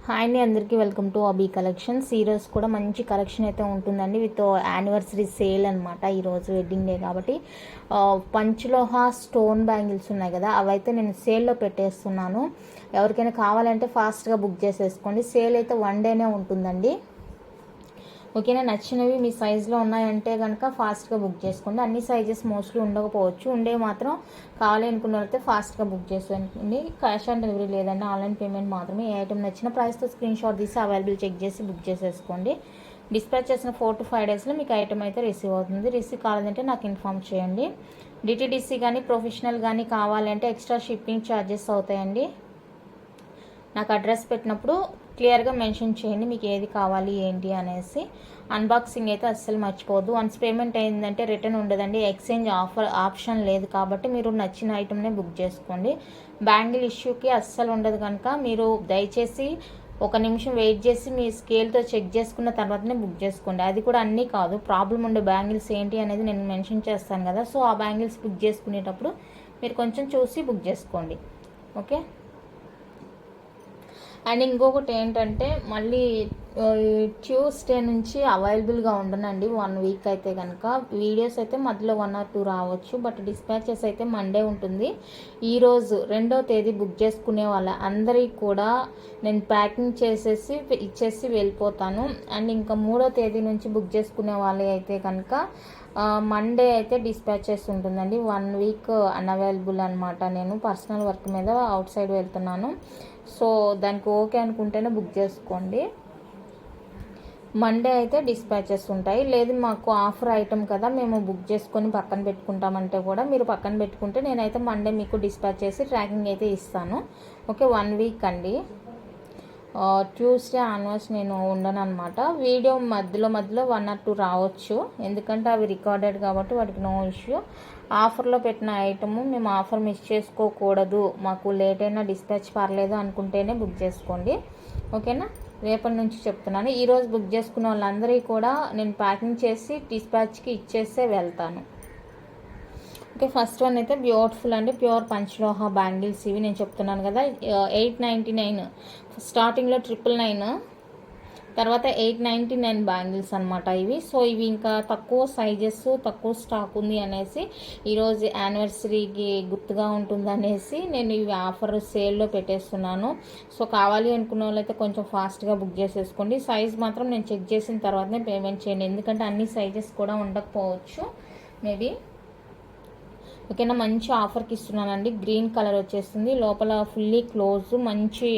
Hi అండి, అందరికీ welcome to అబీ collections. ఈరోజు కూడా మంచి కలెక్షన్ అయితే ఉంటుందండి విత్ యానివర్సరీ సేల్ అనమాట. ఈరోజు వెడ్డింగ్ డే కాబట్టి పంచలోహ స్టోన్ బ్యాంగిల్స్ ఉన్నాయి కదా, అవైతే నేను సేల్లో పెట్టేస్తున్నాను. ఎవరికైనా కావాలంటే ఫాస్ట్గా బుక్ చేసేసుకోండి. సేల్ అయితే 1 డేనే ఉంటుందండి. ఓకేనా, నచ్చినవి మీ సైజులో ఉన్నాయంటే కనుక ఫాస్ట్గా బుక్ చేసుకోండి. అన్ని సైజెస్ మోస్ట్లీ ఉండకపోవచ్చు, ఉండే మాత్రం కావాలి అనుకున్న వాళ్ళైతే ఫాస్ట్గా బుక్ చేసుకోండి. క్యాష్ ఆన్ డెలివరీ లేదండి, ఆన్లైన్ పేమెంట్ మాత్రమే. ఏ ఐటమ్ నచ్చిన ప్రైస్తో స్క్రీన్ షాట్ తీసి అవైలబుల్ చెక్ చేసి బుక్ చేసేసుకోండి. డిస్పాచ్ చేసిన 4 to 5 డేస్లో మీకు ఐటమ్ అయితే రిసీవ్ అవుతుంది. రిసీవ్ కావాలంటే నాకు ఇన్ఫామ్ చేయండి. డిటీడీసీ కానీ ప్రొఫెషనల్ కానీ కావాలంటే ఎక్స్ట్రా షిప్పింగ్ ఛార్జెస్ అవుతాయండి. నాకు అడ్రస్ పెట్టినప్పుడు క్లియర్గా మెన్షన్ చేయండి మీకు ఏది కావాలి ఏంటి అనేసి. అన్బాక్సింగ్ అయితే అస్సలు మర్చిపోవద్దు. వన్స్ పేమెంట్ అయిందంటే రిటర్న్ ఉండదండి, ఎక్స్చేంజ్ ఆప్షన్ లేదు. కాబట్టి మీరు నచ్చిన ఐటమ్నే బుక్ చేసుకోండి. బ్యాంగిల్ ఇష్యూకి అస్సలు ఉండదు కనుక మీరు దయచేసి 1 నిమిషం వెయిట్ చేసి మీ స్కేల్తో చెక్ చేసుకున్న తర్వాతనే బుక్ చేసుకోండి. అది కూడా అన్నీ కాదు, ప్రాబ్లం ఉండే బ్యాంగిల్స్ ఏంటి అనేది నేను మెన్షన్ చేస్తాను కదా. సో ఆ బ్యాంగిల్స్ బుక్ చేసుకునేటప్పుడు మీరు కొంచెం చూసి బుక్ చేసుకోండి. ఓకే. అండ్ ఇంకొకటి ఏంటంటే మళ్ళీ ట్యూస్డే నుంచి అవైలబుల్గా ఉండనండి 1 వీక్ అయితే కనుక. వీడియోస్ అయితే మధ్యలో 1 or 2 రావచ్చు, బట్ డిస్పాచెస్ అయితే మండే ఉంటుంది. ఈరోజు 2వ తేదీ బుక్ చేసుకునే వాళ్ళ అందరికీ కూడా నేను ప్యాకింగ్ చేసేసి ఇచ్చేసి వెళ్ళిపోతాను. అండ్ ఇంకా 3వ తేదీ నుంచి బుక్ చేసుకునే వాళ్ళు అయితే కనుక మండే అయితే డిస్పాచెస్ ఉంటుందండి. 1 వీక్ అన్అవైలబుల్ అనమాట. నేను పర్సనల్ వర్క్ మీద అవుట్ సైడ్ వెళ్తున్నాను. సో దానికి ఓకే అనుకుంటేనే బుక్ చేసుకోండి. మండే అయితే డిస్పాచెస్ ఉంటాయి. లేదు మాకు ఆఫర్ ఐటమ్ కదా మేము బుక్ చేసుకొని పక్కన పెట్టుకుంటామంటే కూడా మీరు పక్కన పెట్టుకుంటే నేనైతే మండే మీకు డిస్పాచ్ చేసి ట్రాకింగ్ అయితే ఇస్తాను. ఓకే, 1 వీక్ అండి. ట్యూస్డే ఆన్వర్స్ నేను ఉండను అనమాట. వీడియో మధ్యలో 1 or 2 రావచ్చు, ఎందుకంటే అవి రికార్డెడ్ కాబట్టి వాటికి నో ఇష్యూ. ఆఫర్లో పెట్టిన ఐటము మేము ఆఫర్ మిస్ చేసుకోకూడదు, మాకు లేట్ అయినా డిస్పాచ్ పర్లేదు అనుకుంటేనే బుక్ చేసుకోండి. ఓకేనా, రేపటి నుంచి చెప్తున్నాను. ఈరోజు బుక్ చేసుకున్న వాళ్ళందరికీ కూడా నేను ప్యాకింగ్ చేసి డిస్పాచ్కి ఇచ్చేస్తే వెళ్తాను. ఓకే, ఫస్ట్ వన్ అయితే బ్యూటిఫుల్ అండి, ప్యూర్ పంచలోహ బ్యాంగిల్స్. ఇవి నేను చెప్తున్నాను కదా 899, స్టార్టింగ్లో 999, తర్వాత 899 బ్యాంగిల్స్ అనమాట ఇవి. సో ఇవి ఇంకా తక్కువ సైజెస్, తక్కువ స్టాక్ ఉంది అనేసి ఈరోజు యానివర్సరీకి గుర్తుగా ఉంటుందనేసి నేను ఇవి ఆఫర్ సేల్లో పెట్టేస్తున్నాను. సో కావాలి అనుకున్న వాళ్ళైతే కొంచెం ఫాస్ట్గా బుక్ చేసేసుకోండి. సైజ్ మాత్రం నేను చెక్ చేసిన తర్వాతనే పేమెంట్ చేయండి, ఎందుకంటే అన్ని సైజెస్ కూడా ఉండకపోవచ్చు మేబీ. ఓకేనా, మంచి ఆఫర్కి ఇస్తున్నానండి. గ్రీన్ కలర్ వచ్చేస్తుంది, లోపల ఫుల్లీ క్లోజ్, మంచి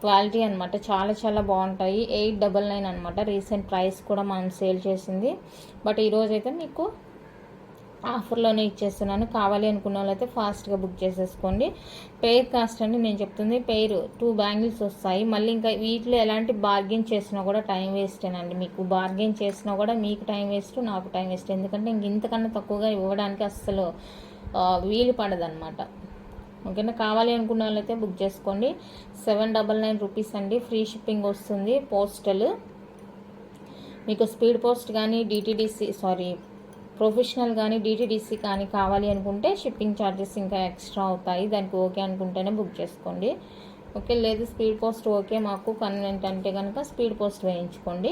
క్వాలిటీ అనమాట. చాలా చాలా బాగుంటాయి. 899 అనమాట రీసెంట్ ప్రైస్ కూడా మనం సేల్ చేసింది. బట్ ఈరోజు అయితే మీకు ఆఫర్లోనే ఇచ్చేస్తున్నాను. కావాలి అనుకున్న వాళ్ళైతే ఫాస్ట్గా బుక్ చేసేసుకోండి. పెయిర్ కాస్ట్ అండి నేను చెప్తుంది, పెయిర్ 2 బ్యాంగిల్స్ వస్తాయి. మళ్ళీ ఇంకా వీటిలో ఎలాంటి బార్గెన్ చేసినా కూడా టైం వేస్టేనండి. మీకు బార్గెన్ చేసినా కూడా మీకు టైం వేస్ట్, నాకు టైం వేస్ట్, ఎందుకంటే ఇంతకన్నా తక్కువగా ఇవ్వడానికి అస్సలు వీలు పడదనమాట. ఓకేనా, కావాలి అనుకున్న వాళ్ళైతే బుక్ చేసుకోండి. 799 రూపీస్ అండి, ఫ్రీ షిప్పింగ్ వస్తుంది. పోస్టల్ మీకు స్పీడ్ పోస్ట్ కానీ ప్రొఫెషనల్ కానీ డిటీడీసీ కానీ కావాలి అనుకుంటే షిప్పింగ్ ఛార్జెస్ ఇంకా ఎక్స్ట్రా అవుతాయి. దానికి ఓకే అనుకుంటేనే బుక్ చేసుకోండి. ఓకే, లేదు స్పీడ్ పోస్ట్ ఓకే మాకు కన్వీనియంట్ అంటే కనుక స్పీడ్ పోస్ట్ వేయించుకోండి.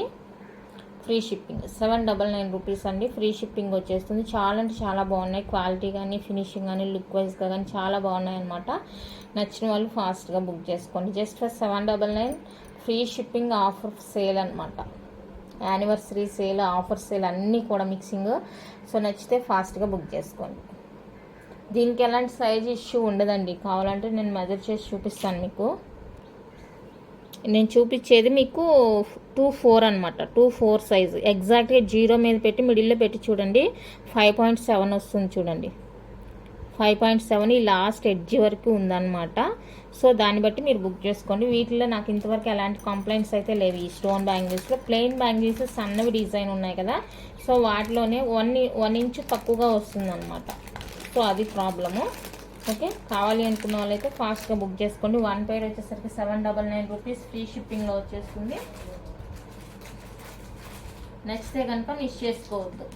ఫ్రీ షిప్పింగ్ 799 రూపీస్ అండి, ఫ్రీ షిప్పింగ్ వచ్చేస్తుంది. చాలా అంటే చాలా బాగున్నాయి, క్వాలిటీ కానీ ఫినిషింగ్ కానీ లుక్ వైజ్గా కానీ చాలా బాగున్నాయి అనమాట. నచ్చిన వాళ్ళు ఫాస్ట్గా బుక్ చేసుకోండి. Just for 799 free shipping offer sale అనమాట. యానివర్సరీ సేల్, ఆఫర్ సేల్ అన్నీ కూడా మిక్సింగ్. సో నచ్చితే ఫాస్ట్గా బుక్ చేసుకోండి. దీనికి ఎలాంటి సైజ్ ఇష్యూ ఉండదండి. కావాలంటే నేను మెజర్ చేసి చూపిస్తాను మీకు. నేను చూపించేది మీకు 2.4 అనమాట, 2.4 సైజు. ఎగ్జాక్ట్గా 0 మీద పెట్టి మిడిల్లో పెట్టి చూడండి, 5.7 వస్తుంది చూడండి. 5.7 ఈ లాస్ట్ ఎడ్జ్ వరకు ఉందన్నమాట. సో దాన్ని బట్టి మీరు బుక్ చేసుకోండి. వీటిలో నాకు ఇంతవరకు ఎలాంటి కంప్లైంట్స్ అయితే లేవు. ఈ స్టోన్ బ్యాంగిల్స్లో ప్లెయిన్ బ్యాంగిల్స్ సన్నవి డిజైన్ ఉన్నాయి కదా, సో వాటిలోనే 1 ఇంచ్ తక్కువగా వస్తుందన్నమాట. సో అది ప్రాబ్లము. ఓకే, కావాలి అనుకున్న వాళ్ళైతే ఫాస్ట్గా బుక్ చేసుకోండి. 1 పేర్ వచ్చేసరికి 799 రూపీస్ ఫ్రీ షిప్పింగ్లో వచ్చేస్తుంది. నచ్చితే కనుక మిస్ చేసుకోవద్దు.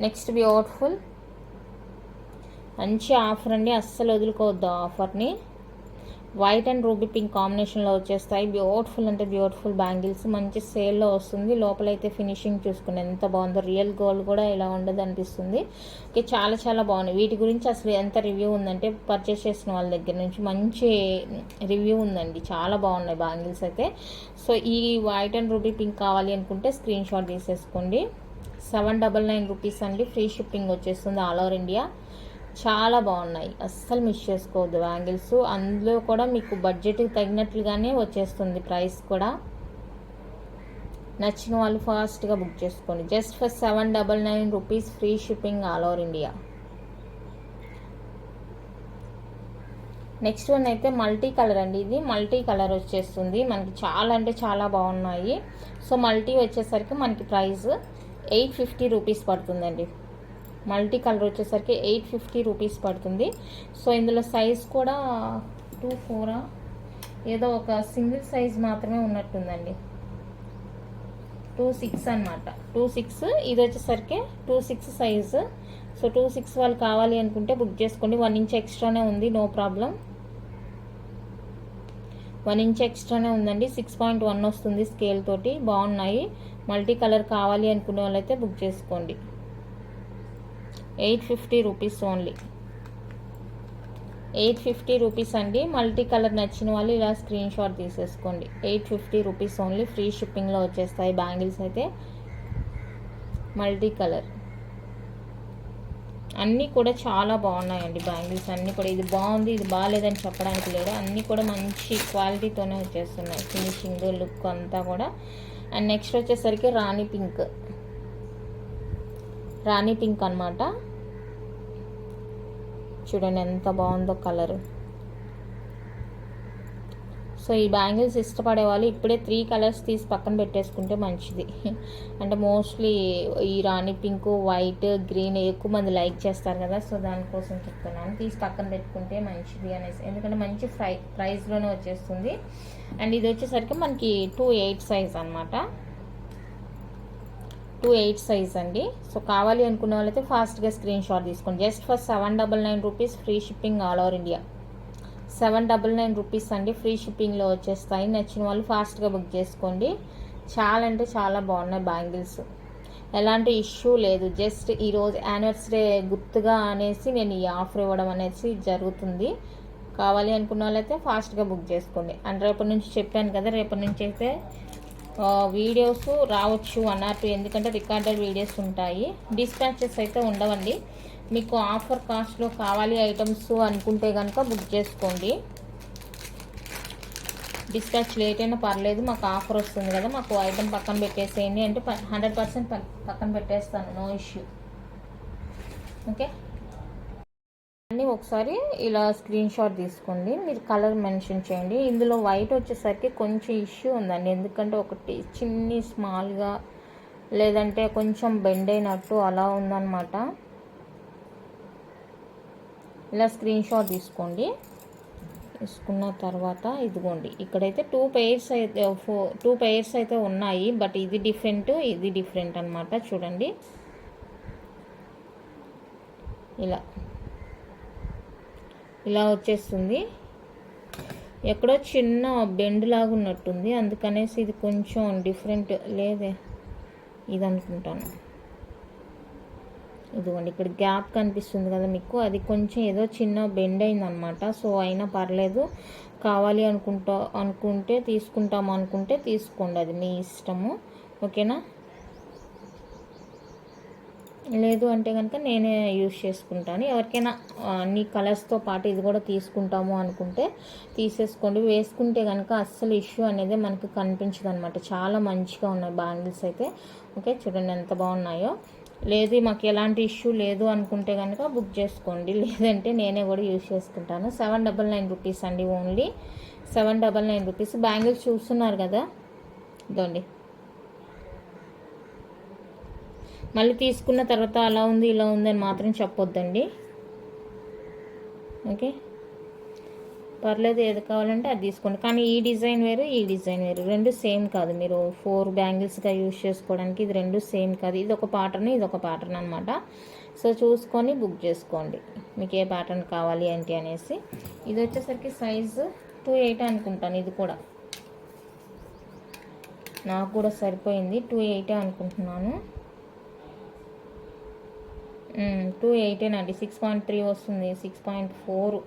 నెక్స్ట్ బ్యూటిఫుల్ మంచి ఆఫర్ అండి, అస్సలు వదులుకోవద్దు ఆఫర్ని. వైట్ అండ్ రూబీ పింక్ కాంబినేషన్లో వచ్చేస్తాయి. బ్యూటిఫుల్ అంటే బ్యూటిఫుల్ బ్యాంగిల్స్, మంచి సేల్లో వస్తుంది. లోపలైతే ఫినిషింగ్ చూసుకుని ఎంత బాగుందో, రియల్ గోల్డ్ కూడా ఇలా ఉండదు అనిపిస్తుంది. ఓకే, చాలా చాలా బాగున్నాయి. వీటి గురించి అసలు ఎంత రివ్యూ ఉందంటే పర్చేస్ చేసిన వాళ్ళ దగ్గర నుంచి మంచి రివ్యూ ఉందండి, చాలా బాగున్నాయి బ్యాంగిల్స్ అయితే. సో ఈ వైట్ అండ్ రూబీ పింక్ కావాలి అనుకుంటే స్క్రీన్ షాట్ తీసేసుకోండి. 799 రూపీస్ అండి, ఫ్రీ షిప్పింగ్ వచ్చేస్తుంది ఆల్ ఓవర్ ఇండియా. చాలా బాగున్నాయి, అస్సలు మిస్ చేసుకోవద్దు బ్యాంగిల్స్. అందులో కూడా మీకు బడ్జెట్కి తగినట్లుగానే వచ్చేస్తుంది ప్రైస్ కూడా. నచ్చిన వాళ్ళు ఫాస్ట్గా బుక్ చేసుకోండి. Just for 799 rupees, free shipping all over India. Next one అయితే మల్టీ కలర్ అండి. ఇది మల్టీ కలర్ వచ్చేస్తుంది మనకి, చాలా అంటే చాలా బాగున్నాయి. సో మల్టీ వచ్చేసరికి మనకి ప్రైస్ 850 రూపీస్ పడుతుందండి. మల్టీ కలర్ వచ్చేసరికి 850 రూపీస్ పడుతుంది. సో ఇందులో సైజ్ కూడా 2-4 ఏదో ఒక సింగిల్ సైజ్ మాత్రమే ఉన్నట్టుందండి, 2-6 అనమాట. 2-6 ఇది వచ్చేసరికి 2-6 సైజు. సో 2-6 వాళ్ళు కావాలి అనుకుంటే బుక్ చేసుకోండి. 1 ఇంచ్ ఎక్స్ట్రానే ఉంది, నో ప్రాబ్లం. 1 ఇంచ్ ఎక్స్ట్రానే ఉందండి, 6.1 వస్తుంది స్కేల్ తోటి. బాగున్నాయి. మల్టీ కలర్ కావాలి అనుకునే వాళ్ళైతే బుక్ చేసుకోండి. 850 రూపీస్ ఓన్లీ, 850 రూపీస్ అండి. మల్టీ కలర్ నచ్చిన వాళ్ళు ఇలా స్క్రీన్ షాట్ తీసేసుకోండి. 850 రూపీస్ ఓన్లీ, ఫ్రీ షిప్పింగ్లో వచ్చేస్తాయి బ్యాంగిల్స్ అయితే. మల్టీ కలర్ అన్నీ కూడా చాలా బాగున్నాయండి బ్యాంగిల్స్ అన్నీ కూడా. ఇది బాగుంది, ఇది బాగాలేదని చెప్పడానికి లేదు, అన్నీ కూడా మంచి క్వాలిటీతోనే వచ్చేస్తున్నాయి, ఫినిషింగ్ లుక్ అంతా కూడా. అండ్ నెక్స్ట్ వచ్చేసరికి రాణి పింక్ అనమాట. చూడండి ఎంత బాగుందో కలర్. సో ఈ బ్యాంగిల్స్ ఇష్టపడే వాళ్ళు ఇప్పుడే 3 కలర్స్ తీసి పక్కన పెట్టేసుకుంటే మంచిది. అంటే మోస్ట్లీ ఈ రాణి పింక్, వైట్, గ్రీన్ ఎక్కువ మంది లైక్ చేస్తారు కదా, సో దానికోసం చెప్తున్నాను, తీసి పక్కన పెట్టుకుంటే మంచిది అనేసి. ఎందుకంటే మంచి ప్రైస్లోనే వచ్చేస్తుంది. అండ్ ఇది వచ్చేసరికి మనకి 2-8 సైజ్ అనమాట, 2-8 సైజ్ అండి. సో కావాలి అనుకునే వాళ్ళైతే ఫాస్ట్గా స్క్రీన్ షాట్ తీసుకోండి. Just for 799 rupees, free shipping all over India. 799 rupees అండి, ఫ్రీ షిప్పింగ్లో వచ్చేస్తాయి. నచ్చిన వాళ్ళు ఫాస్ట్గా బుక్ చేసుకోండి. చాలా అంటే చాలా బాగున్నాయి బ్యాంగిల్స్, ఎలాంటి ఇష్యూ లేదు. జస్ట్ ఈరోజు యానివర్సరీ గుర్తుగా అనేసి నేను ఈ ఆఫర్ ఇవ్వడం అనేసి జరుగుతుంది. కావాలి అనుకున్న వాళ్ళైతే ఫాస్ట్గా బుక్ చేసుకోండి. అండ్ రేపటి నుంచి చెప్పాను కదా, రేపటి నుంచి అయితే వీడియోస్ రావచ్చు 1 or 2, ఎందుకంటే రికార్డెడ్ వీడియోస్ ఉంటాయి. డిస్పాచెస్ అయితే ఉండవండి. మీకు ఆఫర్ కాస్ట్లో కావాలి ఐటమ్స్ అనుకుంటే కనుక బుక్ చేసుకోండి. డిస్పాచ్ లేట్ అయినా పర్లేదు, మాకు ఆఫర్ వస్తుంది కదా, మాకు ఐటమ్ పక్కన పెట్టేసేయండి అంటే 100% పక్కన పెట్టేస్తాను, నో ఇష్యూ. ఓకే, అన్నీ ఒకసారి ఇలా స్క్రీన్ షాట్ తీసుకోండి. మీరు కలర్ మెన్షన్ చేయండి. ఇందులో వైట్ వచ్చేసరికి కొంచెం ఇష్యూ ఉందండి, ఎందుకంటే ఒకటి చిన్ని స్మాల్గా లేదంటే కొంచెం బెండ్ అయినట్టు అలా ఉందన్నమాట. ఇలా స్క్రీన్ షాట్ తీసుకోండి. తీసుకున్న తర్వాత ఇదిగోండి, ఇక్కడైతే 2 పెయిర్స్ అయితే ఉన్నాయి, బట్ ఇది డిఫరెంట్ అనమాట. చూడండి ఇలా వచ్చేస్తుంది. ఎక్కడో చిన్న బెండ్ లాగా ఉన్నట్టుంది, అందుకనేసి ఇది కొంచెం డిఫరెంట్. లేదే ఇది అనుకుంటాను. ఇదిగోండి ఇక్కడ గ్యాప్ కనిపిస్తుంది కదా మీకు, అది కొంచెం ఏదో చిన్న బెండ్ అయిందనమాట. సో అయినా పర్లేదు, కావాలి అనుకుంటే తీసుకుంటాము అనుకుంటే తీసుకోండి, అది మీ ఇష్టము. ఓకేనా, లేదు అంటే కనుక నేనే యూజ్ చేసుకుంటాను. ఎవరికైనా అన్ని కలర్స్తో పాటు ఇది కూడా తీసుకుంటాము అనుకుంటే తీసేసుకోండి. వేసుకుంటే కనుక అస్సలు ఇష్యూ అనేది మనకు కనిపించదు అనమాట. చాలా మంచిగా ఉన్నాయి బ్యాంగిల్స్ అయితే. ఓకే, చూడండి ఎంత బాగున్నాయో. లేదు మాకు ఎలాంటి ఇష్యూ లేదు అనుకుంటే కనుక బుక్ చేసుకోండి, లేదంటే నేనే కూడా యూజ్ చేసుకుంటాను. 799 రూపీస్ అండి, ఓన్లీ 799 రూపీస్. బ్యాంగిల్స్ చూస్తున్నారు కదా, ఇదండి. మళ్ళీ తీసుకున్న తర్వాత అలా ఉంది ఇలా ఉంది అని మాత్రం చెప్పొద్దండి. ఓకే, పర్లేదు, ఏది కావాలంటే అది తీసుకోండి. కానీ ఈ డిజైన్ వేరు, ఈ డిజైన్ వేరు, రెండు సేమ్ కాదు. మీరు 4 బ్యాంగిల్స్గా యూజ్ చేసుకోవడానికి ఇది రెండు సేమ్ కాదు. ఇది ఒక ప్యాటర్న్, ఇది ఒక ప్యాటర్న్ అనమాట. సో చూసుకొని బుక్ చేసుకోండి మీకు ఏ ప్యాటర్న్ కావాలి ఏంటి అనేసి. ఇది వచ్చేసరికి సైజు 280 అనుకుంటాను. ఇది కూడా నాకు కూడా సరిపోయింది, 280 అనుకుంటున్నాను. 280 అండి, 6.3 వస్తుంది, 6.4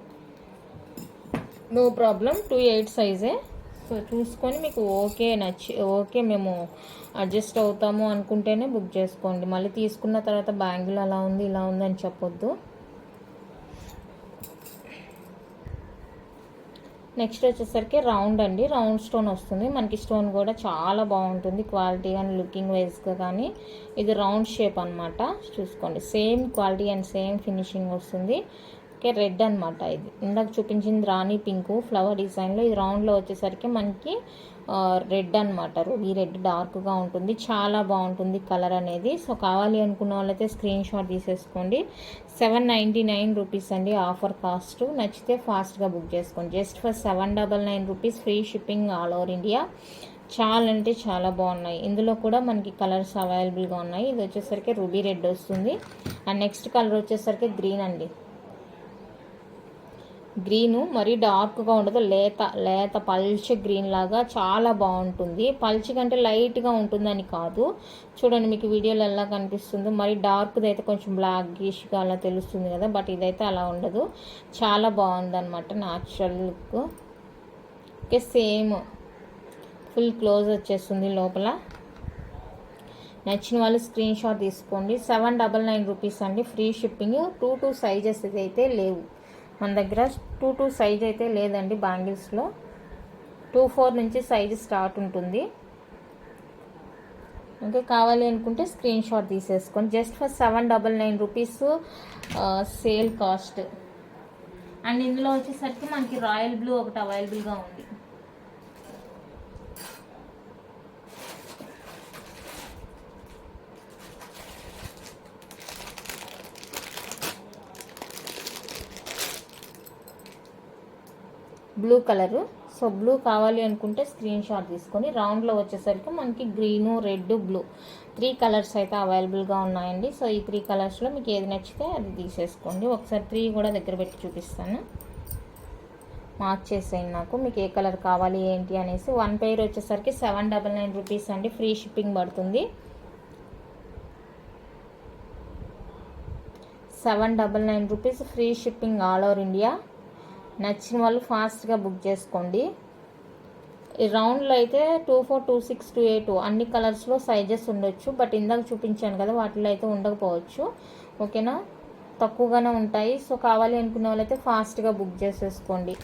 నో ప్రాబ్లం, 280 సైజే. సో చూసుకొని మీకు ఓకే మేము అడ్జస్ట్ అవుతాము అనుకుంటేనే బుక్ చేసుకోండి. మళ్ళీ తీసుకున్న తర్వాత బ్యాంగిల్ అలా ఉంది ఇలా ఉంది అని చెప్పొద్దు. నెక్స్ట్ వచ్చేసరికి రౌండ్ అండి, రౌండ్ స్టోన్ వస్తుంది మనకి. స్టోన్ కూడా చాలా బాగుంటుంది క్వాలిటీ కానీ లుకింగ్ వైజ్గా కానీ. ఇది రౌండ్ షేప్ అనమాట, చూసుకోండి. Same quality and same finishing వస్తుంది. ఓకే, రెడ్ అనమాట. ఇది ఇందాక చూపించింది రాణి పింక్ ఫ్లవర్ డిజైన్లో, ఇది రౌండ్లో వచ్చేసరికి మనకి రెడ్ అనమాట. రూబీ రెడ్ డార్క్గా ఉంటుంది, చాలా బాగుంటుంది కలర్ అనేది. సో కావాలి అనుకున్న వాళ్ళైతే స్క్రీన్ షాట్ తీసేసుకోండి. 799 రూపీస్ అండి ఆఫర్ కాస్ట్. నచ్చితే ఫాస్ట్గా బుక్ చేసుకోండి. Just for 799 rupees, free shipping all over India. చాలా అంటే చాలా బాగున్నాయి. ఇందులో కూడా మనకి కలర్స్ అవైలబుల్గా ఉన్నాయి. ఇది వచ్చేసరికి రూబీ రెడ్ వస్తుంది. అండ్ నెక్స్ట్ కలర్ వచ్చేసరికి గ్రీన్ అండి. గ్రీను మరీ డార్క్గా ఉండదు, లేత పల్చ గ్రీన్ లాగా చాలా బాగుంటుంది. పల్చ కంటే లైట్గా ఉంటుందని కాదు, చూడండి మీకు వీడియోలో ఎలా కనిపిస్తుందో. మరి డార్క్ది అయితే కొంచెం బ్లాకిష్గా అలా తెలుస్తుంది కదా, బట్ ఇదైతే అలా ఉండదు, చాలా బాగుందన్నమాట natural look. Okay, same full close వచ్చేస్తుంది లోపల. నచ్చిన వాళ్ళు స్క్రీన్ షాట్ తీసుకోండి. 799 రూపీస్ అండి, ఫ్రీ షిప్పింగ్. 2 సైజెస్ అయితే లేవు మన దగ్గర, 2 సైజ్ అయితే లేదండి బ్యాంగిల్స్లో. 24 నుంచి సైజు స్టార్ట్ ఉంటుంది. ఓకే, కావాలి అనుకుంటే స్క్రీన్ షాట్ తీసేసుకోండి. Just for 799 rupees sale cost. And ఇందులో వచ్చేసరికి మనకి రాయల్ బ్లూ ఒకటి అవైలబుల్గా ఉంది. Blue colour. సో బ్లూ కావాలి అనుకుంటే స్క్రీన్ షాట్ తీసుకొని, రౌండ్లో వచ్చేసరికి మనకి గ్రీను రెడ్ బ్లూ 3 కలర్స్ అయితే అవైలబుల్గా ఉన్నాయండి. సో ఈ 3 కలర్స్లో మీకు ఏది నచ్చితే అది తీసేసుకోండి. ఒకసారి 3 కూడా దగ్గర పెట్టి చూపిస్తాను, మార్క్ చేసేయండి నాకు మీకు ఏ కలర్ కావాలి ఏంటి అనేసి. 1 పెయిర్ వచ్చేసరికి 799 రూపీస్ అండి, ఫ్రీ షిప్పింగ్ పడుతుంది. 799 rupees, free shipping all over India. నచ్చిన వాళ్ళు ఫాస్ట్గా బుక్ చేసుకోండి. ఈ రౌండ్లో అయితే 24, 26, 28 అన్ని కలర్స్లో సైజెస్ ఉండొచ్చు, బట్ ఇందాక చూపించాను కదా వాటిలో అయితే ఉండకపోవచ్చు. ఓకేనా, తక్కువగానే ఉంటాయి. సో కావాలి అనుకునే వాళ్ళైతే ఫాస్ట్గా బుక్ చేసేసుకోండి.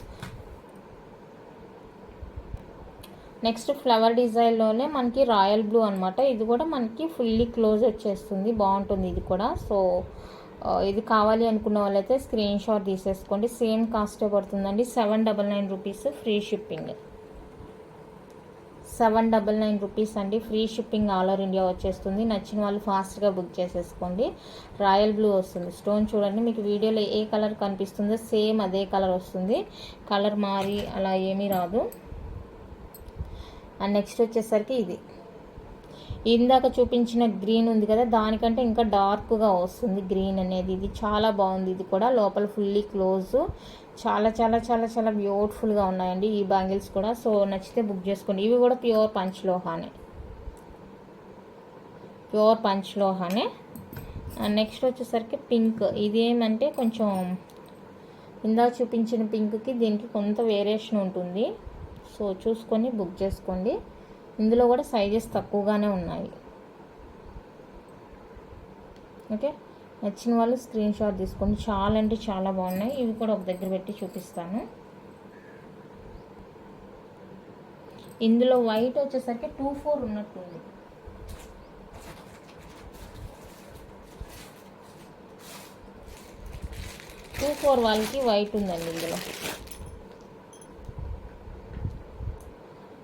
నెక్స్ట్ ఫ్లవర్ డిజైన్లోనే మనకి రాయల్ బ్లూ అనమాట. ఇది కూడా మనకి ఫుల్లీ క్లోజ్ వచ్చేస్తుంది, బాగుంటుంది ఇది కూడా. సో ఇది కావాలి అనుకున్న వాళ్ళైతే స్క్రీన్ షాట్ తీసేసుకోండి. సేమ్ కాస్టే పడుతుందండి, 799 రూపీస్, ఫ్రీ షిప్పింగ్. 799 రూపీస్ అండి, free shipping all over India వచ్చేస్తుంది. నచ్చిన వాళ్ళు ఫాస్ట్గా బుక్ చేసేసుకోండి. రాయల్ బ్లూ వస్తుంది. స్టోన్ చూడండి మీకు వీడియోలో ఏ కలర్ కనిపిస్తుందో సేమ్ అదే కలర్ వస్తుంది, కలర్ మారి అలా ఏమీ రాదు. అండ్ నెక్స్ట్ వచ్చేసరికి ఇది ఇందాక చూపించిన గ్రీన్ ఉంది కదా, దానికంటే ఇంకా డార్క్గా వస్తుంది గ్రీన్ అనేది. ఇది చాలా బాగుంది, ఇది కూడా లోపల ఫుల్లీ క్లోజ్. చాలా చాలా చాలా చాలా బ్యూటిఫుల్గా ఉన్నాయండి ఈ బ్యాంగిల్స్ కూడా. సో నచ్చితే బుక్ చేసుకోండి. ఇవి కూడా ప్యూర్ పంచ్లోహానే. నెక్స్ట్ వచ్చేసరికి పింక్. ఇది ఏమంటే కొంచెం ఇందాక చూపించిన పింక్కి దీనికి కొంత వేరియేషన్ ఉంటుంది. సో చూసుకొని బుక్ చేసుకోండి. ఇందులో కూడా సైజెస్ తక్కువగానే ఉన్నాయి. ఓకే, నచ్చిన వాళ్ళు స్క్రీన్ షాట్ తీసుకోండి. చాలా అంటే చాలా బాగున్నాయి. ఇవి కూడా ఒక దగ్గర పెట్టి చూపిస్తాను. ఇందులో వైట్ వచ్చేసరికి 24 ఉన్నట్టుంది. వాళ్ళకి వైట్ ఉందండి. ఇందులో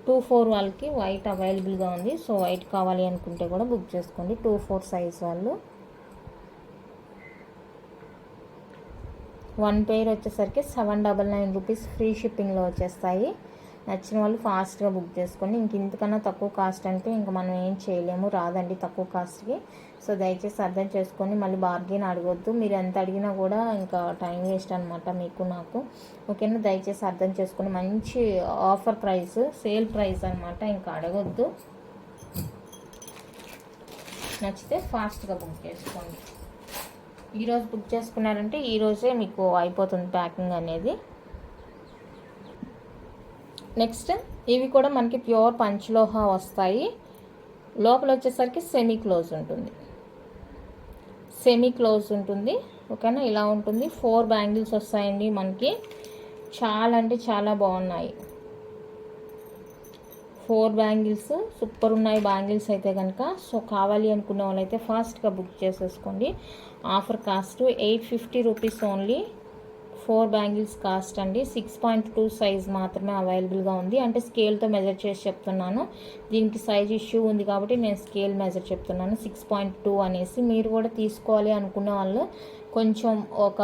24 వాళ్ళకి వైట్ అవైలబుల్గా ఉంది. సో వైట్ కావాలి అనుకుంటే కూడా బుక్ చేసుకోండి. 24 సైజ్ వాళ్ళు. 1 పెయిర్ వచ్చేసరికి 799 రూపీస్, ఫ్రీ షిప్పింగ్లో వచ్చేస్తాయి. నచ్చిన వాళ్ళు ఫాస్ట్గా బుక్ చేసుకోండి. ఇంతకన్నా తక్కువ కాస్ట్ అంటే ఇంకా మనం ఏం చేయలేము, రాదండి తక్కువ కాస్ట్కి. సో దయచేసి అర్థం చేసుకొని మళ్ళీ బార్గెన్ అడగొద్దు. మీరు ఎంత అడిగినా కూడా ఇంకా టైం వేస్ట్ అనమాట మీకు నాకు. ఓకేనా, దయచేసి అర్థం చేసుకొని మంచి ఆఫర్ ప్రైస్, సేల్ ప్రైస్ అనమాట, ఇంకా అడగొద్దు. నచ్చితే ఫాస్ట్గా బుక్ చేసుకోండి. ఈరోజు బుక్ చేసుకున్నారంటే ఈరోజే మీకు అయిపోతుంది ప్యాకింగ్ అనేది. నెక్స్ట్ ఇవి కూడా మనకి ప్యూర్ పంచలోహ వస్తాయి. లోపల వచ్చేసరికి సెమీ క్లోజ్ ఉంటుంది. ఓకేనా, ఇలా ఉంటుంది. 4 బ్యాంగిల్స్ వస్తాయండి మనకి. చాలా అంటే చాలా బాగున్నాయి. 4 బ్యాంగిల్స్ సూపర్ ఉన్నాయి బ్యాంగిల్స్ అయితే కనుక. సో కావాలి అనుకున్న వాళ్ళైతే ఫాస్ట్గా బుక్ చేసేసుకోండి. Offer cost 850 rupees only. 4 bangles cost అండి. 6.2 సైజ్ మాత్రమే అవైలబుల్గా ఉంది. అంటే స్కేల్తో మెజర్ చేసి చెప్తున్నాను. దీనికి సైజ్ ఇష్యూ ఉంది కాబట్టి నేను స్కేల్ మెజర్ చెప్తున్నాను. 6.2 అనేసి. మీరు కూడా తీసుకోవాలి అనుకున్న వాళ్ళు కొంచెం ఒక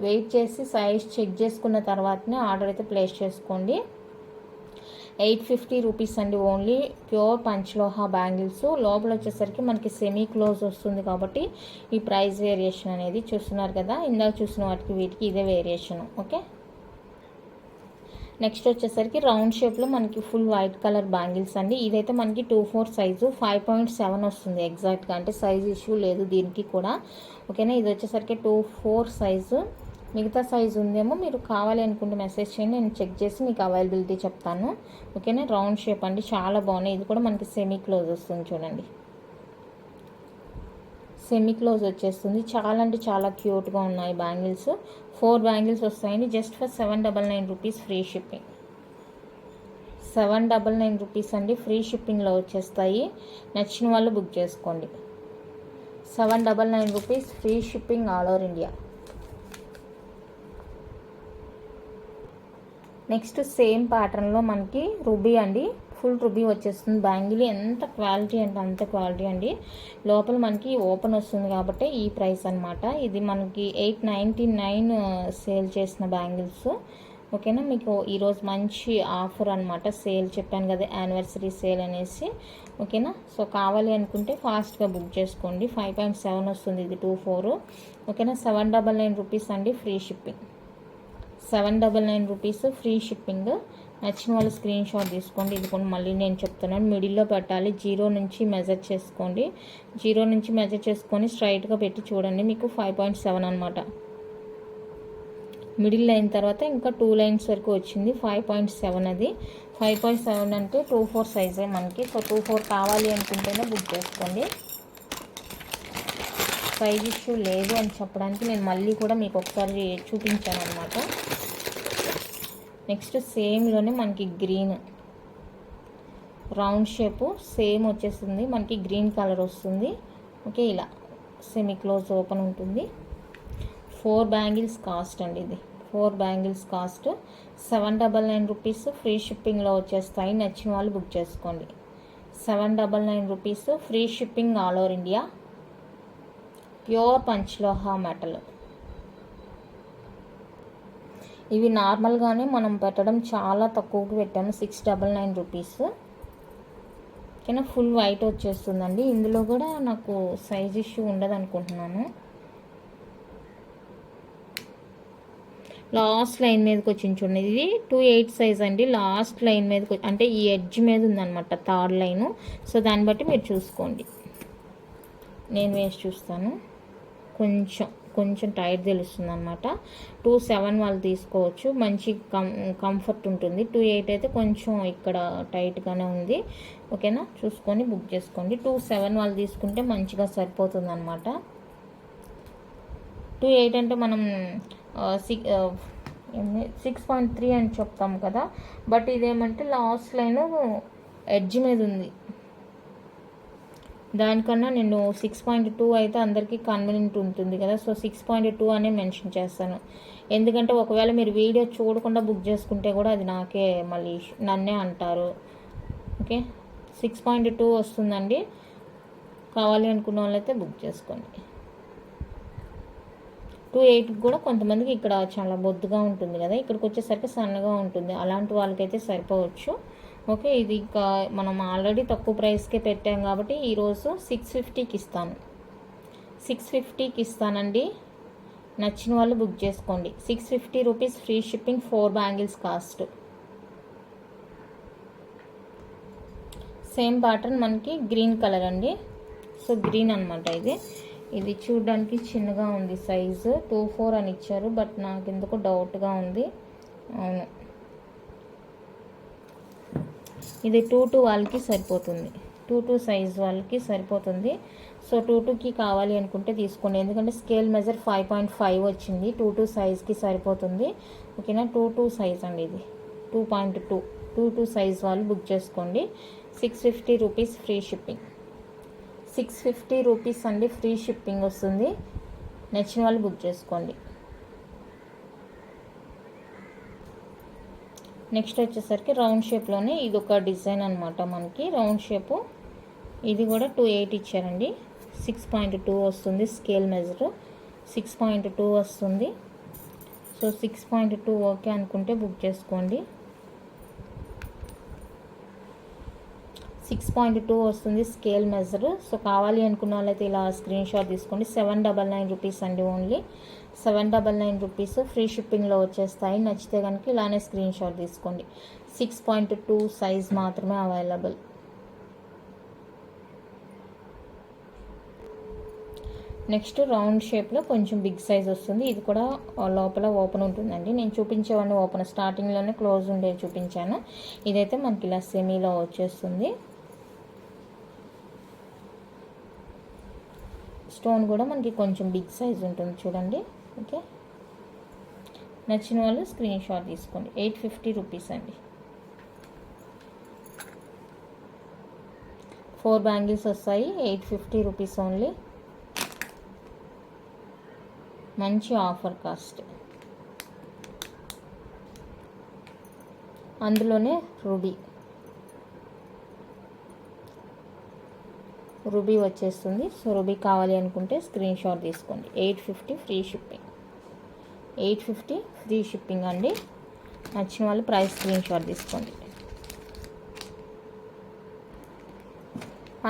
వెయిట్ చేసి సైజ్ చెక్ చేసుకున్న తర్వాతనే ఆర్డర్ అయితే ప్లేస్ చేసుకోండి. 850 రూపీస్ అండి ఓన్లీ. Pure panchaloha bangles. లోపల వచ్చేసరికి మనకి సెమీ క్లోజ్ వస్తుంది కాబట్టి ఈ ప్రైస్ వేరియేషన్ అనేది చూస్తున్నారు కదా. ఇందాక చూసిన వాటికి వీటికి ఇదే వేరియేషన్. ఓకే, నెక్స్ట్ వచ్చేసరికి రౌండ్ షేప్లో మనకి ఫుల్ వైట్ కలర్ బ్యాంగిల్స్ అండి. ఇదైతే మనకి 2/4 సైజు, 5.7 వస్తుంది ఎగ్జాక్ట్గా. అంటే సైజ్ ఇష్యూ లేదు దీనికి కూడా. ఓకేనా, ఇది వచ్చేసరికి 2/4 సైజు. మిగతా సైజు ఉందేమో, మీరు కావాలి అనుకుంటే మెసేజ్ చేయండి, నేను చెక్ చేసి మీకు అవైలబిలిటీ చెప్తాను. ఓకేనా, రౌండ్ షేప్ అండి, చాలా బాగున్నాయి. ఇది కూడా మనకి సెమీ క్లోజ్ వస్తుంది చూడండి. సెమీ క్లోజ్ వచ్చేస్తుంది. చాలా అంటే చాలా క్యూట్గా ఉన్నాయి బ్యాంగిల్స్. 4 బ్యాంగిల్స్ వస్తాయండి. Just for 799 rupees free shipping. 799 rupees అండి, ఫ్రీ షిప్పింగ్లో వచ్చేస్తాయి. నచ్చిన వాళ్ళు బుక్ చేసుకోండి. 799 rupees free shipping all over India. Next same ప్యాటర్న్లో మనకి రూబీ అండి, ఫుల్ రూబీ వచ్చేస్తుంది బ్యాంగిల్. ఎంత క్వాలిటీ అంటే అంత క్వాలిటీ అండి. లోపల మనకి ఓపెన్ వస్తుంది కాబట్టి ఈ ప్రైస్ అనమాట. ఇది మనకి 899 సేల్ చేసిన బ్యాంగిల్స్. ఓకేనా, మీకు ఈరోజు మంచి ఆఫర్ అనమాట. సేల్ చెప్పాను కదా, యానివర్సరీ సేల్ అనేసి. ఓకేనా, సో కావాలి అనుకుంటే ఫాస్ట్గా బుక్ చేసుకోండి. 5.7 వస్తుంది ఇది 2/4. ఓకేనా, 799 రూపీస్ అండి, free shipping. 799 rupees free shipping. నచ్చిన వాళ్ళు స్క్రీన్ షాట్ తీసుకోండి. ఇది కూడా మళ్ళీ నేను చెప్తున్నాను, మిడిల్లో పెట్టాలి. 0 నుంచి మెజర్ చేసుకోండి. 0 నుంచి మెజర్ చేసుకొని స్ట్రైట్గా పెట్టి చూడండి, మీకు 5.7 అనమాట. మిడిల్ అయిన తర్వాత ఇంకా 2 లైన్స్ వరకు వచ్చింది. 5.7 అది. 5.7 అంటే 2/4 సైజే మనకి. సో 2/4 కావాలి అనుకుంటేనే బుక్ చేసుకోండి. సైజ్ ఇష్యూ లేదు అని చెప్పడానికి నేను మళ్ళీ కూడా మీకు ఒకసారి చూపించాను అనమాట. నెక్స్ట్ సేమ్లోనే మనకి గ్రీన్ రౌండ్ షేపు సేమ్ వచ్చేస్తుంది. మనకి గ్రీన్ కలర్ వస్తుంది. ఓకే, ఇలా సెమీ క్లోజ్ ఓపెన్ ఉంటుంది. 4 బ్యాంగిల్స్ కాస్ట్ అండి ఇది. 4 బ్యాంగిల్స్ కాస్ట్ 799 రూపీస్ ఫ్రీ షిప్పింగ్లో వచ్చేస్తాయి. నచ్చిన వాళ్ళు బుక్ చేసుకోండి. 799 rupees free shipping all over India. Pure panchaloha metal. ఇవి నార్మల్గానే మనం పెట్టడం చాలా తక్కువకి పెట్టాము, 699 రూపీస్. ఓకేనా, ఫుల్ వైట్ వచ్చేస్తుందండి. ఇందులో కూడా నాకు సైజ్ ఇష్యూ ఉండదు అనుకుంటున్నాను. లాస్ట్ లైన్ మీదకి వచ్చింది చూడండి, ఇది 2/8 సైజ్ అండి. లాస్ట్ లైన్ మీదకి అంటే ఈ ఎడ్జ్ మీద ఉందన్నమాట, థర్డ్ లైను. సో దాన్ని బట్టి మీరు చూసుకోండి. నేను వేసి చూస్తాను. కొంచెం టైట్ తెలుస్తుంది అనమాట. 2/7 వాళ్ళు తీసుకోవచ్చు, మంచి కంఫర్ట్ ఉంటుంది. 2/8 అయితే కొంచెం ఇక్కడ టైట్గానే ఉంది. ఓకేనా, చూసుకొని బుక్ చేసుకోండి. 2/7 వాళ్ళు తీసుకుంటే మంచిగా సరిపోతుంది అనమాట. 2/8 అంటే మనం 6.3 అని చెప్తాం కదా, బట్ ఇదేమంటే లాస్ట్ లైన్ ఎడ్జ్ మీద ఉంది. దానికన్నా నేను 6.2 అయితే అందరికీ కన్వీనియంట్ ఉంటుంది కదా. సో 6.2 అనే మెన్షన్ చేస్తాను. ఎందుకంటే ఒకవేళ మీరు వీడియో చూడకుండా బుక్ చేసుకుంటే కూడా అది నాకే మళ్ళీ నన్నే అంటారు. ఓకే, 6.2 వస్తుందండి. కావాలి అనుకున్న వాళ్ళైతే బుక్ చేసుకోండి. 2/8 కూడా కొంతమందికి ఇక్కడ చాలా బొద్దుగా ఉంటుంది కదా, ఇక్కడికి వచ్చేసరికి సన్నగా ఉంటుంది, అలాంటి వాళ్ళకైతే సరిపోవచ్చు. ఓకే, ఇది ఇంకా మనం ఆల్రెడీ తక్కువ ప్రైస్కే పెట్టాం కాబట్టి ఈరోజు 650కి ఇస్తాను. 650కి ఇస్తానండి. నచ్చిన వాళ్ళు బుక్ చేసుకోండి. 650 rupees free shipping, 4 bangles cost. Same pattern మనకి గ్రీన్ కలర్ అండి. సో గ్రీన్ అనమాట ఇది చూడడానికి చిన్నగా ఉంది, సైజు 24 అని ఇచ్చారు, బట్ నాకు ఎందుకు డౌట్గా ఉంది. అవును, ఇది 22 వాళ్ళకి సరిపోతుంది, 22 సైజ్ వాళ్ళకి సరిపోతుంది. సో 22కి కావాలి అనుకుంటే తీసుకోండి, ఎందుకంటే స్కేల్ మెజర్ 5.5 వచ్చింది, 22 సైజ్కి సరిపోతుంది. ఓకేనా, 22 సైజ్ అండి ఇది, 2.2 22 సైజ్ వాళ్ళు బుక్ చేసుకోండి. 650 రూపీస్ ఫ్రీ షిప్పింగ్. 650 రూపీస్ అండి, ఫ్రీ షిప్పింగ్ వస్తుంది. నచ్చిన వాళ్ళు బుక్ చేసుకోండి. నెక్స్ట్ వచ్చేసరికి రౌండ్ షేప్లోనే ఇది ఒక డిజైన్ అనమాట, మనకి రౌండ్ షేపు. ఇది కూడా 2/8 ఇచ్చారండి. 6.2 వస్తుంది స్కేల్ మెజర్, 6.2 వస్తుంది. సో 6.2 ఓకే అనుకుంటే బుక్ చేసుకోండి. 6.2 వస్తుంది స్కేల్ మెజర్. సో కావాలి అనుకున్న వాళ్ళైతే ఇలా స్క్రీన్ షాట్ తీసుకోండి. 799 రూపీస్ అండి, ఓన్లీ 799 రూపీస్ ఫ్రీ షిప్పింగ్లో వచ్చేస్తాయి. నచ్చితే కనుక ఇలానే స్క్రీన్ షాట్ తీసుకోండి. 6.2 సైజ్ మాత్రమే అవైలబుల్. నెక్స్ట్ రౌండ్ షేప్లో కొంచెం బిగ్ సైజ్ వస్తుంది. ఇది కూడా లోపల ఓపెన్ ఉంటుందండి. నేను చూపించేవన్నీ ఓపెన్, స్టార్టింగ్లోనే క్లోజ్ ఉండేది చూపించాను. ఇదైతే మనకి ఇలా సెమీలో వచ్చేస్తుంది. స్టోన్ కూడా మనకి కొంచెం బిగ్ సైజ్ ఉంటుంది చూడండి. ఓకే, నచ్చిన వాళ్ళు స్క్రీన్ షాట్ తీసుకోండి. 850 రూపీస్ అండి. 4 బ్యాంగిల్స్ వస్తాయి, 850 రూపీస్ ఓన్లీ. మంచి ఆఫర్ కాస్ట్. అందులోనే రూబీ వచ్చేస్తుంది. సో రూబీ కావాలి అనుకుంటే స్క్రీన్ షాట్ తీసుకోండి. 850 ఫ్రీ షిప్పింగ్. 850 ఫ్రీ షిప్పింగ్ అండి. నచ్చిన వాళ్ళు ప్రైస్ స్క్రీన్ షాట్ తీసుకోండి.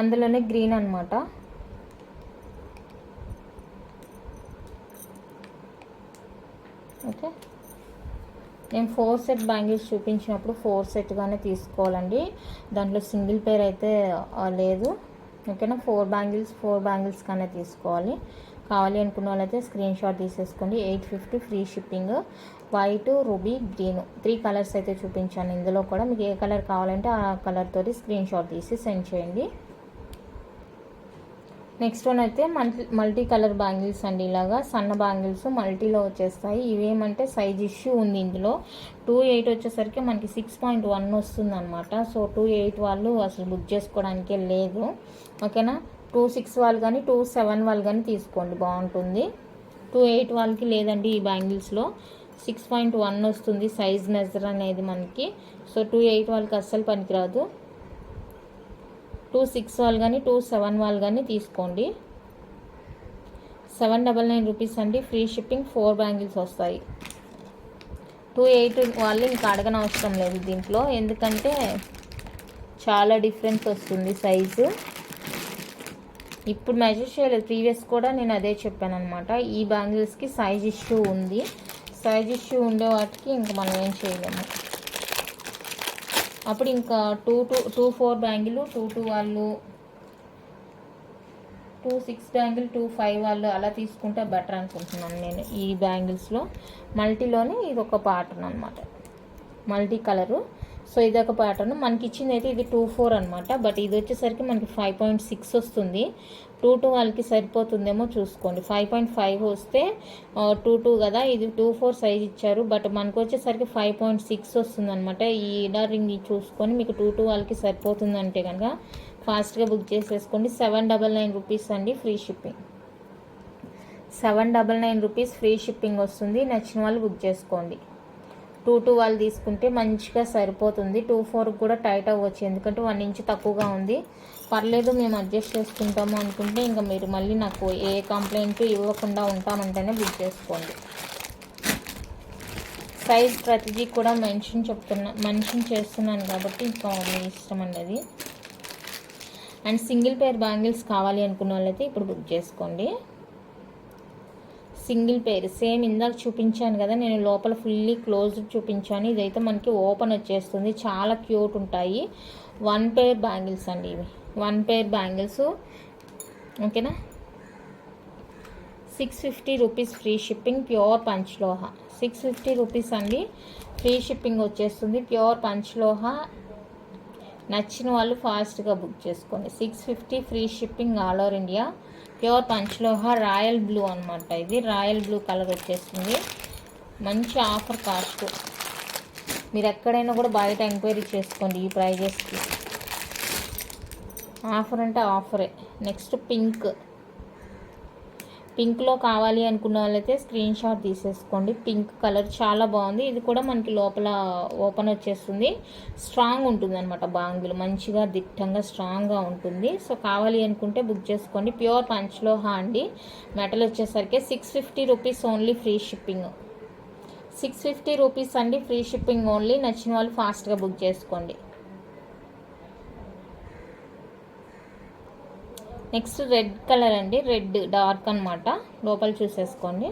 అందులోనే గ్రీన్ అనమాట. ఓకే, నేను 4 సెట్ బ్యాంగిల్స్ చూపించినప్పుడు 4 సెట్గానే తీసుకోవాలండి, దాంట్లో సింగిల్ పేర్ అయితే లేదు. ఓకేనా, 4 బ్యాంగిల్స్ కానీ తీసుకోవాలి. కావాలి అనుకున్న వాళ్ళైతే స్క్రీన్ షాట్ తీసేసుకోండి. 850 free shipping. White, ruby, green 3 colours అయితే చూపించాను. ఇందులో కూడా మీకు ఏ కలర్ కావాలంటే ఆ కలర్ తోటి స్క్రీన్ షాట్ తీసి సెండ్ చేయండి. నెక్స్ట్ వన్ అయితే మల్టీ కలర్ బ్యాంగిల్స్ అండి. ఇలాగా సన్న బ్యాంగిల్స్ మల్టీలో వచ్చేస్తాయి. ఇవేమంటే సైజ్ ఇష్యూ ఉంది ఇందులో. 2/8 వచ్చేసరికి మనకి 6.1 వస్తుంది అనమాట. సో 2/8 వాళ్ళు అసలు బుక్ చేసుకోవడానికే లేదు. ఓకేనా, 2/6 వాళ్ళు కానీ 2/7 వాళ్ళు కానీ తీసుకోండి, బాగుంటుంది. 2/8 వాళ్ళకి లేదండి ఈ బ్యాంగిల్స్లో. 6.1 వస్తుంది సైజ్ మెజర్ అనేది మనకి. సో 2/8 వాళ్ళకి అస్సలు పనికిరాదు. 2/6 వాళ్ళు కానీ 2/7 వాళ్ళు కానీ తీసుకోండి. 799 రూపీస్ అండి, ఫ్రీ షిప్పింగ్. 4 బ్యాంగిల్స్ వస్తాయి. 2/8 వాళ్ళు ఇంకా అడగనవసరం లేదు దీంట్లో, ఎందుకంటే చాలా డిఫరెన్స్ వస్తుంది సైజు. ఇప్పుడు మెజర్ చేయలేదు, ప్రీవియస్ కూడా నేను అదే చెప్పాను అనమాట. ఈ బ్యాంగిల్స్కి సైజ్ ఇష్యూ ఉంది. సైజ్ ఇష్యూ ఉండే వాటికి ఇంకా మనం ఏం చేయలేము. అప్పుడు ఇంకా 2/4 బ్యాంగిల్ 2/2 వాళ్ళు, 2/6 బ్యాంగిల్ 2/5 వాళ్ళు అలా తీసుకుంటే బెటర్ అనుకుంటున్నాను నేను. ఈ బ్యాంగిల్స్లో మల్టీలోనే ఇది ఒక ప్యాటర్న్ అనమాట, మల్టీ కలరు. సో ఇదొక ప్యాటర్న్ మనకి ఇచ్చింది అయితే ఇది 2/4 అనమాట. బట్ ఇది వచ్చేసరికి మనకి 5.6 వస్తుంది. 2/2 వాళ్ళకి సరిపోతుందేమో చూసుకోండి. 5.5 వస్తే 2/2 కదా, ఇది 2/4 సైజ్ ఇచ్చారు. బట్ మనకు వచ్చేసరికి 5.6 వస్తుంది అనమాట. ఈ ఇన్నర్ రింగ్ చూసుకొని మీకు 2/2 వాళ్ళకి సరిపోతుంది అంటే కనుక ఫాస్ట్గా బుక్ చేసేసుకోండి. 799 రూపీస్ అండి, free shipping. 799 rupees free shipping వస్తుంది. నచ్చిన వాళ్ళు బుక్ చేసుకోండి. 2/2 వాళ్ళు తీసుకుంటే మంచిగా సరిపోతుంది. 2/4 కూడా టైట్ అవ్వచ్చు, ఎందుకంటే 1 ఇంచ్ తక్కువగా ఉంది. పర్లేదు మేము అడ్జస్ట్ చేసుకుంటాము అనుకుంటే ఇంకా మీరు మళ్ళీ నాకు ఏ కంప్లైంట్ ఇవ్వకుండా ఉంటామంటేనే బుక్ చేసుకోండి. సైజ్ ప్రతిదీ కూడా మెన్షన్ చేస్తున్నాను కాబట్టి ఇంకా మీ ఇష్టం అన్నది. అండ్ సింగిల్ పేర్ బ్యాంగిల్స్ కావాలి అనుకున్న వాళ్ళైతే ఇప్పుడు బుక్ చేసుకోండి. సింగిల్ పేర్ సేమ్ ఇందాక చూపించాను కదా, నేను లోపల ఫుల్లీ క్లోజ్డ్ చూపించాను. ఇదైతే మనకి ఓపెన్ వచ్చేస్తుంది. చాలా క్యూట్ ఉంటాయి. 1 పేర్ బ్యాంగిల్స్ అండి ఇవి. 1 పేర్ బ్యాంగిల్స్ ఓకేనా. 650 rupees free shipping. Pure panchaloha 650 rupees అండి. ఫ్రీ షిప్పింగ్ వచ్చేస్తుంది. ప్యూర్ పంచలోహ. నచ్చిన వాళ్ళు ఫాస్ట్గా బుక్ చేసుకోండి. 650 free shipping all over India. Pure panchaloha royal blue అనమాట. ఇది రాయల్ బ్లూ కలర్ వచ్చేస్తుంది. మంచి ఆఫర్ కాస్ట్. మీరు ఎక్కడైనా కూడా బయట ఎంక్వైరీ చేసుకోండి ఈ ప్రైజెస్కి. ఆఫర్ అంటే ఆఫరే. నెక్స్ట్ పింక్లో కావాలి అనుకున్న వాళ్ళైతే స్క్రీన్ షాట్ తీసేసుకోండి. పింక్ కలర్ చాలా బాగుంది. ఇది కూడా మనకి లోపల ఓపెన్ వచ్చేస్తుంది. స్ట్రాంగ్ ఉంటుంది అనమాట. బాంగిల్ మంచిగా దిట్టంగా స్ట్రాంగ్గా ఉంటుంది. సో కావాలి అనుకుంటే బుక్ చేసుకోండి. ప్యూర్ పంచలోహ అండి. మెటల్ వచ్చేసరికి 650 rupees only. Free shipping 650 rupees అండి. Free shipping only. నచ్చిన వాళ్ళు ఫాస్ట్గా బుక్ చేసుకోండి. నెక్స్ట్ రెడ్ కలర్ అండి. రెడ్ డార్క్ అనమాట. లోపల చూసేసుకోండి.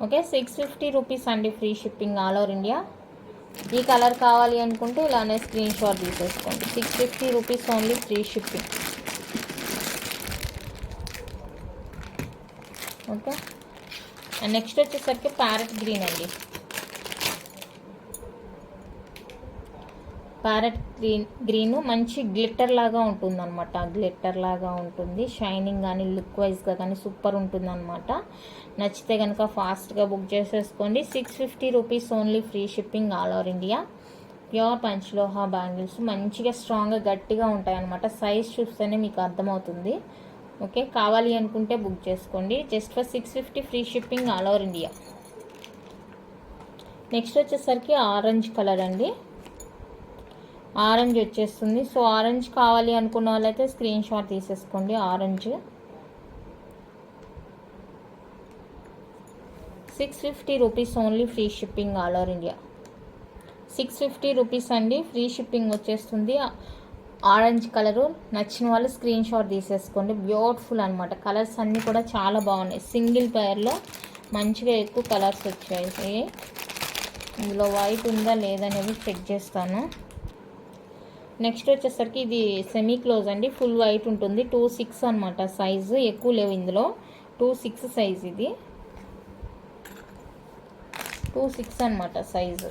ఓకే 650 రూపీస్ అండి. Free shipping all over India. ఈ కలర్ కావాలి అనుకుంటే ఇలానే స్క్రీన్ షాట్ తీసేసుకోండి. 650 rupees only. Free shipping. Okay and next వచ్చేసరికి ప్యారెట్ గ్రీన్ అండి. ప్యారెట్ గ్రీన్ మంచి గ్లిట్టర్ లాగా ఉంటుంది అనమాట. గ్లిట్టర్ లాగా ఉంటుంది. షైనింగ్ కానీ లుక్ వైజ్గా కానీ సూపర్ ఉంటుంది అనమాట. నచ్చితే కనుక ఫాస్ట్గా బుక్ చేసేసుకోండి. 650 rupees only. Free shipping all over India. Pure panchaloha bangles మంచిగా స్ట్రాంగ్గా గట్టిగా ఉంటాయి అనమాట. సైజ్ చూస్తేనే మీకు అర్థమవుతుంది. ఓకే కావాలి అనుకుంటే బుక్ చేసుకోండి. Just for 650 free shipping all over India. Next వచ్చేసరికి ఆరెంజ్ కలర్ అండి. ఆరెంజ్ వచ్చేస్తుంది. సో ఆరెంజ్ కావాలి అనుకున్న వాళ్ళైతే స్క్రీన్ షాట్ తీసేసుకోండి. Orange 650 rupees only. Free shipping all over India. 650 rupees అండి. ఫ్రీ షిప్పింగ్ వచ్చేస్తుంది. Orange colour. నచ్చిన వాళ్ళు స్క్రీన్ షాట్ తీసేసుకోండి. బ్యూటిఫుల్ అనమాట. కలర్స్ అన్నీ కూడా చాలా బాగున్నాయి. సింగిల్ పేర్లో మంచిగా ఎక్కువ కలర్స్ వచ్చాయి. ఇందులో వైట్ ఉందా లేదనేది చెక్ చేస్తాను. నెక్స్ట్ వచ్చేసరికి ఇది సెమీ క్లోజ్ అండి. ఫుల్ వైట్ ఉంటుంది. 2.6 అనమాట సైజు. ఎక్కువ లేవు ఇందులో. 2.6 సైజ్. ఇది 2.6 అనమాట సైజు.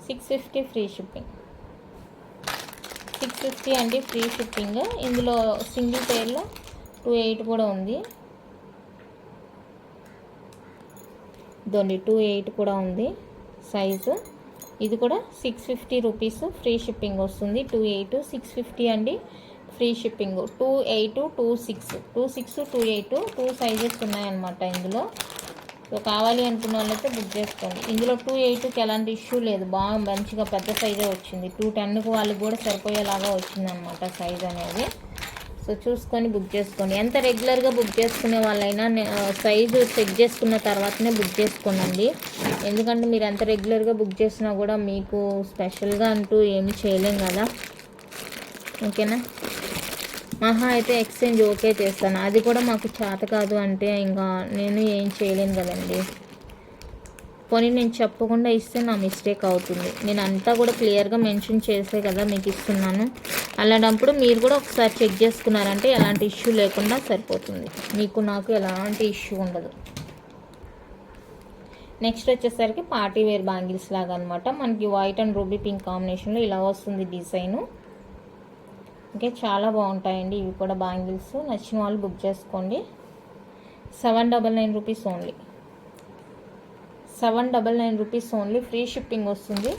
650 free shipping. 650 అండి ఫ్రీ షిప్పింగ్. ఇందులో సింగిల్ పేర్లో 2.8 కూడా ఉంది. ఇదండి 2.8 కూడా ఉంది సైజు. ఇది కూడా 650 రూపీస్. ఫ్రీ షిప్పింగ్ వస్తుంది. 2.8 650 అండి. Free shipping. 2.8 2.6 2.8 2 సైజెస్ ఉన్నాయన్నమాట ఇందులో. సో కావాలి అనుకున్న వాళ్ళైతే బుక్ చేసుకోండి. ఇందులో 2.8కి ఎలాంటి ఇష్యూ లేదు. బాగా మంచిగా పెద్ద సైజే వచ్చింది. 210కి వాళ్ళకి కూడా సరిపోయేలాగా వచ్చిందనమాట సైజ్ అనేది. సో చూసుకొని బుక్ చేసుకోండి. ఎంత రెగ్యులర్గా బుక్ చేసుకునే వాళ్ళైనా సైజు చెక్ చేసుకున్న తర్వాతనే బుక్ చేసుకోండి. ఎందుకంటే మీరు ఎంత రెగ్యులర్గా బుక్ చేసినా కూడా మీకు స్పెషల్గా అంటూ ఏమి చేయలేం కదా. ఓకేనా. మహా అయితే ఎక్స్చేంజ్ ఓకే చేస్తాను. అది కూడా మాకు చేత కాదు అంటే ఇంకా నేను ఏం చేయలేను కదండి. పోనీ నేను చెప్పకుండా ఇస్తే నా మిస్టేక్ అవుతుంది. నేను అంతా కూడా క్లియర్గా మెన్షన్ చేసే కదా మీకు ఇస్తున్నాను. అలాంటప్పుడు మీరు కూడా ఒకసారి చెక్ చేసుకున్నారంటే ఎలాంటి ఇష్యూ లేకుండా సరిపోతుంది. మీకు నాకు ఎలాంటి ఇష్యూ ఉండదు. నెక్స్ట్ వచ్చేసరికి పార్టీ వేర్ బ్యాంగిల్స్ లాగా అనమాట. మనకి వైట్ అండ్ రూబీ పింక్ కాంబినేషన్లో ఇలా వస్తుంది డిజైను. ఓకే చాలా బాగుంటాయండి ఇవి కూడా బ్యాంగిల్స్. నచ్చిన వాళ్ళు బుక్ చేసుకోండి. 799 rupees only. 799 rupees only. Free shipping వస్తుంది.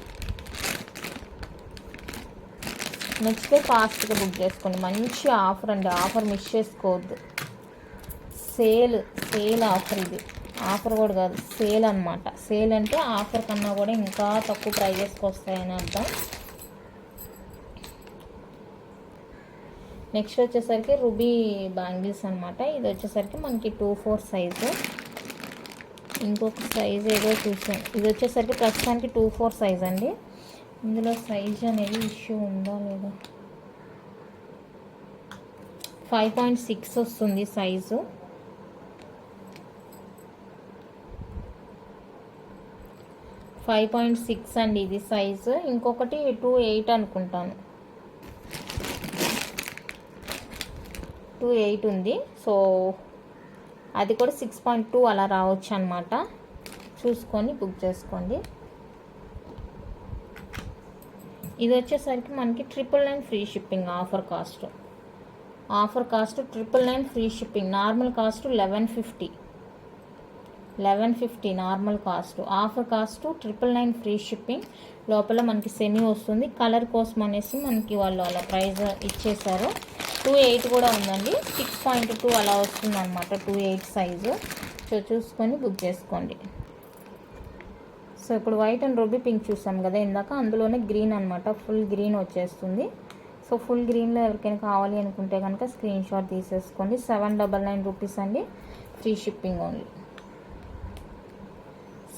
నెక్స్ట్ ఫాస్ట్గా బుక్ చేసుకోండి. మంచి ఆఫర్ అండి. ఆఫర్ మిస్ చేసుకోవద్దు. సేల్ ఆఫర్ ఇది. ఆఫర్ కూడా కాదు, సేల్ అనమాట. సేల్ అంటే ఆఫర్ కన్నా కూడా ఇంకా తక్కువ ప్రైజెస్కి వస్తాయని అర్థం. నెక్స్ట్ వచ్చేసరికి రూబీ బ్యాంగిల్స్ అనమాట. ఇది వచ్చేసరికి మనకి 2-4 సైజు. ఇంకొక సైజ్ ఏదో చూసాం. ఇది వచ్చేసరికి ప్రస్తుతానికి 2-4 సైజ్ అండి. ఇందులో సైజ్ అనేది ఇష్యూ ఉందా లేదా, 5.6 వస్తుంది సైజు. 5.6 అండి ఇది సైజు. ఇంకొకటి 2.8 అనుకుంటాను, 2.8 ఉంది. సో అది కూడా 6.2 అలా రావచ్చు అనమాట. చూసుకొని బుక్ చేసుకోండి. ఇది వచ్చేసరికి మనకి 999 free shipping. Offer cost 999 free shipping. Normal cost 1150 normal cost. Offer cost 999 free shipping. లోపల మనకి సెమీ వస్తుంది. కలర్ కోసం అనేసి మనకి వాళ్ళు అలా ప్రైస్ ఇచ్చేసారు. 2.8 కూడా ఉందండి, 6.2 అలా వస్తుంది అనమాట. 2.8 సైజు. సో చూసుకొని బుక్ చేసుకోండి. సో ఇప్పుడు వైట్ అండ్ రూబీ పింక్ చూసాం కదా ఇందాక, అందులోనే గ్రీన్ అనమాట. ఫుల్ గ్రీన్ వచ్చేస్తుంది. సో ఫుల్ గ్రీన్లో ఎవరికైనా కావాలి అనుకుంటే కనుక స్క్రీన్ షాట్ తీసేసుకోండి. 799 రూపీస్ అండి, free shipping only.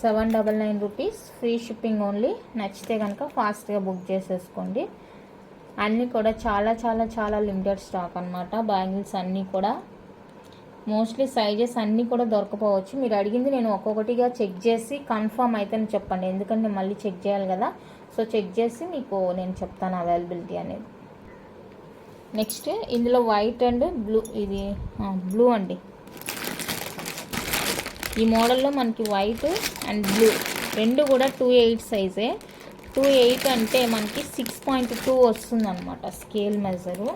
799 rupees, free shipping only. నచ్చితే కనుక ఫాస్ట్గా బుక్ చేసేసుకోండి. అన్నీ కూడా చాలా చాలా చాలా లిమిటెడ్ స్టాక్ అనమాట. బ్యాంగిల్స్ అన్నీ కూడా మోస్ట్లీ సైజెస్ అన్నీ కూడా దొరకపోవచ్చు. మీరు అడిగింది నేను ఒక్కొక్కటిగా చెక్ చేసి కన్ఫర్మ్ అయితే చెప్పండి, ఎందుకంటే మళ్ళీ చెక్ చేయాలి కదా. సో చెక్ చేసి మీకు నేను చెప్తాను అవైలబిలిటీ అనేది. నెక్స్ట్ ఇందులో వైట్ అండ్ బ్లూ, ఇది బ్లూ అండి. ఈ మోడల్లో మనకి వైట్ అండ్ బ్లూ రెండు కూడా 2.8 సైజే. 2.8 అంటే మనకి 6.2 వస్తుంది అనమాట స్కేల్ మెజరు.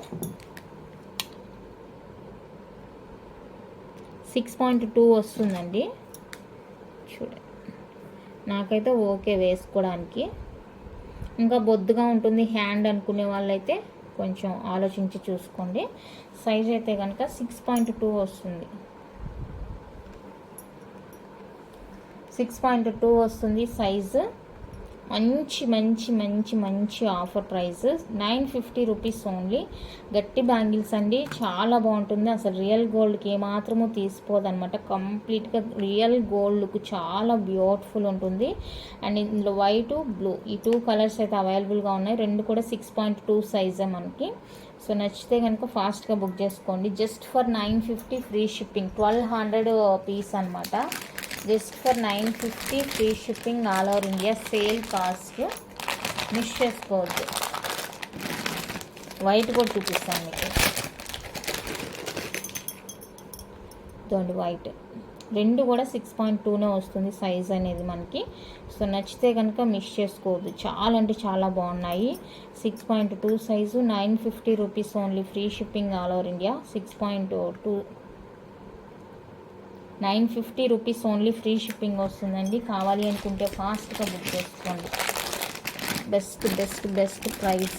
6.2 వస్తుందండి. చూడండి, నాకైతే ఓకే వేసుకోవడానికి. ఇంకా బొద్దుగా ఉంటుంది హ్యాండ్ అనుకునే వాళ్ళైతే కొంచెం ఆలోచించి చూసుకోండి. సైజ్ అయితే కనుక 6.2 వస్తుంది. 6.2 వస్తుంది సైజు. మంచి మంచి మంచి మంచి ఆఫర్ ప్రైస్ 950 రూపీస్ ఓన్లీ. గట్టి బ్యాంగిల్స్ అండి, చాలా బాగుంటుంది. అసలు రియల్ గోల్డ్కి ఏమాత్రమూ తీసిపోదు అనమాట. కంప్లీట్గా రియల్ గోల్డ్ లుక్ చాలా బ్యూటిఫుల్ ఉంటుంది. అండ్ ఇందులో వైట్ బ్లూ ఈ 2 కలర్స్ అయితే అవైలబుల్గా ఉన్నాయి. రెండు కూడా 6.2 సైజే మనకి. సో నచ్చితే కనుక ఫాస్ట్గా బుక్ చేసుకోండి. Just for 950 free shipping. 1200 piece అనమాట. Just for 950 free shipping all over India. Sale cost miss చేసుకోవద్దు. వైట్ కూడా చూపిస్తాను మీకు. ఇదండి వైట్. రెండు కూడా 6.2నే వస్తుంది సైజ్ అనేది మనకి. సో నచ్చితే కనుక మిస్ చేసుకోవద్దు. చాలా అంటే చాలా బాగున్నాయి. 6.2 size, 950 rupees only. Free shipping all over India. 6.2 950 rupees only. Free shipping వస్తుందండి. కావాలి అనుకుంటే ఫాస్ట్గా బుక్ చేసుకోండి. Best best best price.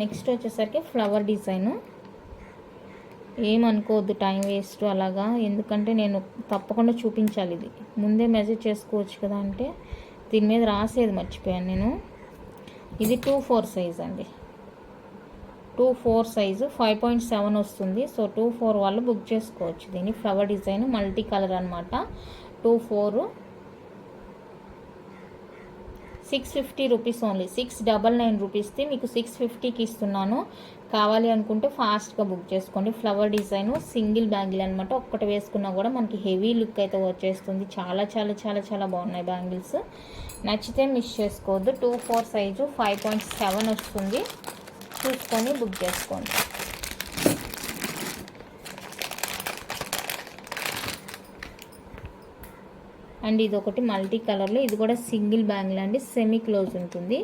Next వచ్చేసరికి ఫ్లవర్ డిజైను. ఏమనుకోవద్దు టైం వేస్ట్ అలాగా, ఎందుకంటే నేను తప్పకుండా చూపించాలి. ఇది ముందే మెసేజ్ చేసుకోవచ్చు కదా అంటే దీని మీద రాసేది మర్చిపోయాను నేను. ఇది 2-4 సైజ్ అండి. 2-4 సైజు 5.7 వస్తుంది. సో 2-4 వాళ్ళు బుక్ చేసుకోవచ్చు. దీన్ని ఫ్లవర్ డిజైన్ మల్టీ కలర్ అనమాట. 2-4 650 రూపీస్ ఓన్లీ. 699 రూపీస్ది మీకు 650కి ఇస్తున్నాను. కావాలి అనుకుంటే ఫాస్ట్గా బుక్ చేసుకోండి. ఫ్లవర్ డిజైన్ సింగిల్ బ్యాంగిల్ అనమాట. ఒక్కటి వేసుకున్నా కూడా మనకి హెవీ లుక్ అయితే వచ్చేస్తుంది. చాలా చాలా చాలా చాలా బాగున్నాయి బ్యాంగిల్స్. నచ్చితే మిస్ చేసుకోవద్దు. 2-4 సైజు 5.7 వస్తుంది. చూసుకొని బుక్ చేసుకోండి. అండ్ ఇది ఒకటి మల్టీ కలర్లో, ఇది కూడా సింగిల్ బ్యాంగిల్ అండి. సెమీ క్లోజ్ ఉంటుంది.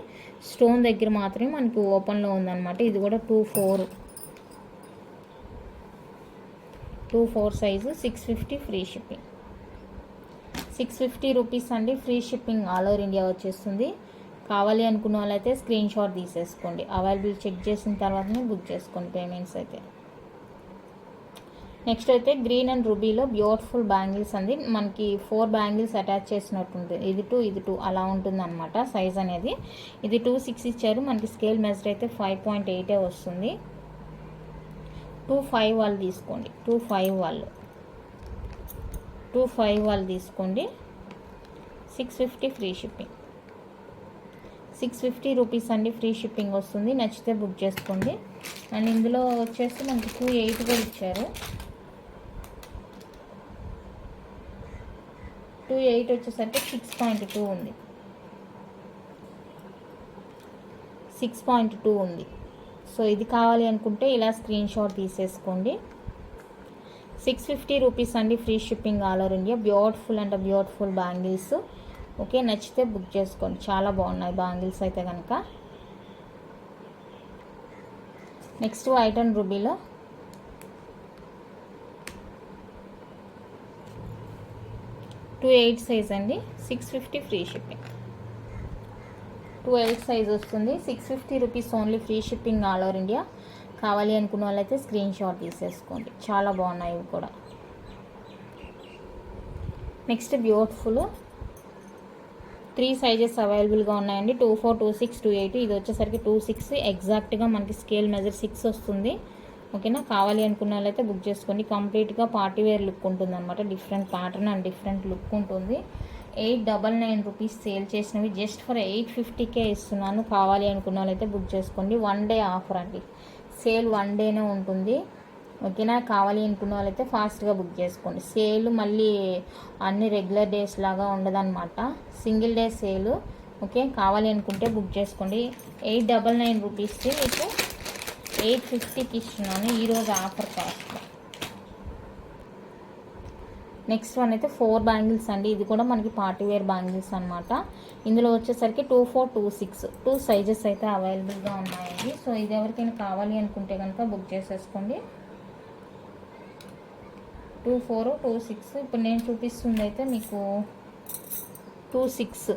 స్టోన్ దగ్గర మాత్రమే మనకి ఓపెన్లో ఉందన్నమాట. ఇది కూడా 2-4 సైజు 650 ఫ్రీ షిప్పింగ్. 650 రూపీస్ అండి. Free shipping all over India వచ్చేస్తుంది. కావాలి అనుకున్న వాళ్ళైతే స్క్రీన్ షాట్ తీసేసుకోండి. అవైలబుల్ చెక్ చేసిన తర్వాతనే బుక్ చేసుకోండి పేమెంట్స్ అయితే. నెక్స్ట్ అయితే గ్రీన్ అండ్ రూబీలో బ్యూటిఫుల్ బ్యాంగిల్స్ అండి. మనకి 4 బ్యాంగిల్స్ అటాచ్ చేసినట్టు ఉంటుంది. ఇది 2 అలా ఉంటుంది అనమాట సైజ్ అనేది. ఇది 2.6 ఇచ్చారు. మనకి స్కేల్ మెజర్ అయితే 5.8 వస్తుంది. 2.5 వాళ్ళు తీసుకోండి. 2.5 వాళ్ళు తీసుకోండి. 650 ఫ్రీ షిప్పింగ్. 650 రూపీస్ అండి ఫ్రీ షిప్పింగ్ వస్తుంది. నచ్చితే బుక్ చేసుకోండి. అండ్ ఇందులో వచ్చేసి మనకి 2.8 కూడా ఇచ్చారు. 2.8 వచ్చేసరికి 6.2 ఉంది. 6.2 ఉంది. సో ఇది కావాలి అనుకుంటే ఇలా స్క్రీన్ షాట్ తీసేసుకోండి. 650 రూపీస్ అండి free shipping all over India. Beautiful అంటే బ్యూటిఫుల్ బ్యాంగిల్స్. ఓకే, నచ్చితే బుక్ చేసుకోండి. చాలా బాగున్నాయి బ్యాంగిల్స్ అయితే కనుక. నెక్స్ట్ వైట్ అండ్ రూబీలో 2.8 సైజ్ అండి. 650 ఫ్రీ షిప్పింగ్. 2.8 సైజ్ వస్తుంది. 650 rupees only free shipping all over India. కావాలి అనుకున్న వాళ్ళైతే స్క్రీన్ షాట్ తీసేసుకోండి. చాలా బాగున్నాయి ఇవి కూడా. నెక్స్ట్ బ్యూటిఫుల్ 3 సైజెస్ అవైలబుల్గా ఉన్నాయండి. 2.4, 2.6, 2.8. ఇది వచ్చేసరికి 2.6 ఎగ్జాక్ట్గా మనకి స్కేల్ మెజర్ 6 వస్తుంది. ఓకేనా, కావాలి అనుకున్న వాళ్ళైతే బుక్ చేసుకోండి. కంప్లీట్గా పార్టీ వేర్ లుక్ ఉంటుంది అనమాట. Different pattern and different look ఉంటుంది. 899 రూపీస్ సేల్ చేసినవి జస్ట్ ఫర్ 850కే ఇస్తున్నాను. కావాలి అనుకున్న వాళ్ళైతే బుక్ చేసుకోండి. 1 డే ఆఫర్ అండి. సేల్ 1 డేనే ఉంటుంది. ఓకేనా, కావాలి అనుకున్న వాళ్ళైతే ఫాస్ట్గా బుక్ చేసుకోండి. సేల్ మళ్ళీ అన్ని రెగ్యులర్ డేస్ లాగా ఉండదన్నమాట. Single day sale. ఓకే, కావాలి అనుకుంటే బుక్ చేసుకోండి. 899 రూపీస్కి మీకు 850కి ఇస్తున్నాను ఈరోజు ఆఫర్ కాస్ట్. నెక్స్ట్ వన్ అయితే 4 బ్యాంగిల్స్ అండి. ఇది కూడా మనకి పార్టీ వేర్ బ్యాంగిల్స్ అనమాట. ఇందులో వచ్చేసరికి 2.4, 2.6 2 సైజెస్ అయితే అవైలబుల్గా ఉన్నాయండి. సో ఇది ఎవరికైనా కావాలి అనుకుంటే కనుక బుక్ చేసేసుకోండి. 2.4, 2.6. ఇప్పుడు నేను చూపిస్తుంది అయితే మీకు 2.6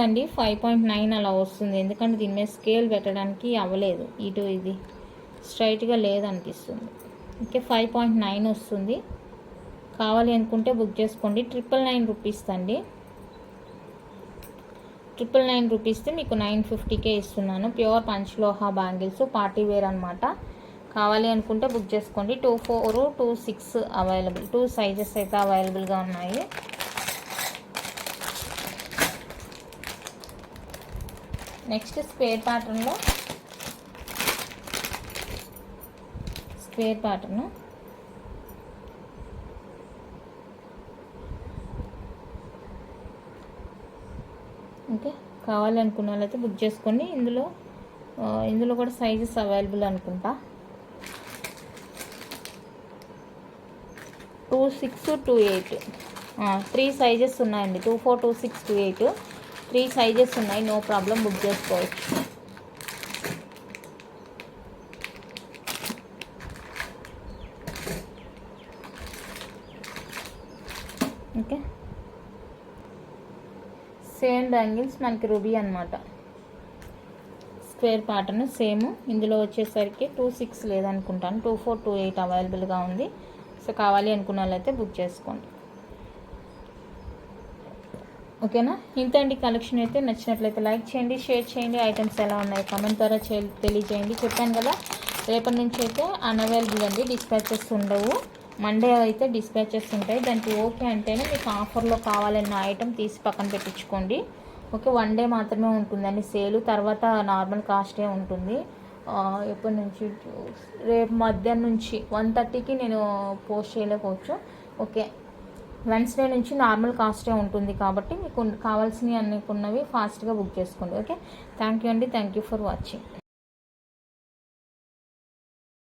అండి. 5.9 అలా వస్తుంది. ఎందుకంటే దీని మీద స్కేల్ పెట్టడానికి అవ్వలేదు. ఇది స్ట్రైట్గా లేదనిపిస్తుంది. ఓకే, 5.9 వస్తుంది. కావాలి అనుకుంటే బుక్ చేసుకోండి. 999 రూపీస్ అండి. 999 రూపీస్తో మీకు 950కే ఇస్తున్నాను. ప్యూర్ పంచలోహా బ్యాంగిల్స్ పార్టీ వేర్ అనమాట. కావాలి అనుకుంటే బుక్ చేసుకోండి. 2.4, 2.6 అవైలబుల్. 2 సైజెస్ అయితే అవైలబుల్గా ఉన్నాయి. Next square pattern. ఓకే, కావాలి అనుకున్న వాళ్ళైతే బుక్ చేసుకోండి. ఇందులో కూడా సైజెస్ అవైలబుల్ అనుకుంటా. 2.6, 2.8 3 సైజెస్ ఉన్నాయండి. 2.4, 2.6, 2.8 3 సైజెస్ ఉన్నాయి. నో ప్రాబ్లం, బుక్ చేసుకోవచ్చు. ఓకే, సేమ్ బ్యాంగిల్స్ మనకి రూబీ అనమాట. Square pattern same. ఇందులో వచ్చేసరికి 2.6 లేదనుకుంటాను. 2.4, 2.8 అవైలబుల్గా ఉంది. సో కావాలి అనుకున్న వాళ్ళైతే బుక్ చేసుకోండి. ఓకేనా, ఇంతండి కలెక్షన్ అయితే. నచ్చినట్లయితే లైక్ చేయండి, షేర్ చేయండి. ఐటమ్స్ ఎలా ఉన్నాయి కామెంట్ ద్వారా తెలియజేయండి. చెప్పాను కదా, రేపటి నుంచి అయితే అన్అవైలబుల్ అండి. డిస్పాచెస్ ఉండవు. మండే అయితే డిస్పాచెస్ ఉంటాయి. దానికి ఓకే అంటేనే మీకు ఆఫర్లో కావాలన్న ఐటమ్ తీసి పక్కన పెట్టించుకోండి. ఓకే, 1 డే మాత్రమే ఉంటుందండి సేలు. తర్వాత నార్మల్ కాస్టే ఉంటుంది. ఎప్పటి నుంచి, రేపు మధ్యాహ్నం నుంచి 1:30కి నేను పోస్ట్ చేయలేకపోవచ్చు. ఓకే, వెన్స్డే నుంచి నార్మల్ కాస్టే ఉంటుంది. కాబట్టి మీకు కావాల్సినవి అనుకున్నవి ఫాస్ట్గా బుక్ చేసుకోండి. ఓకే, థ్యాంక్ యూ అండి. Thank you for watching.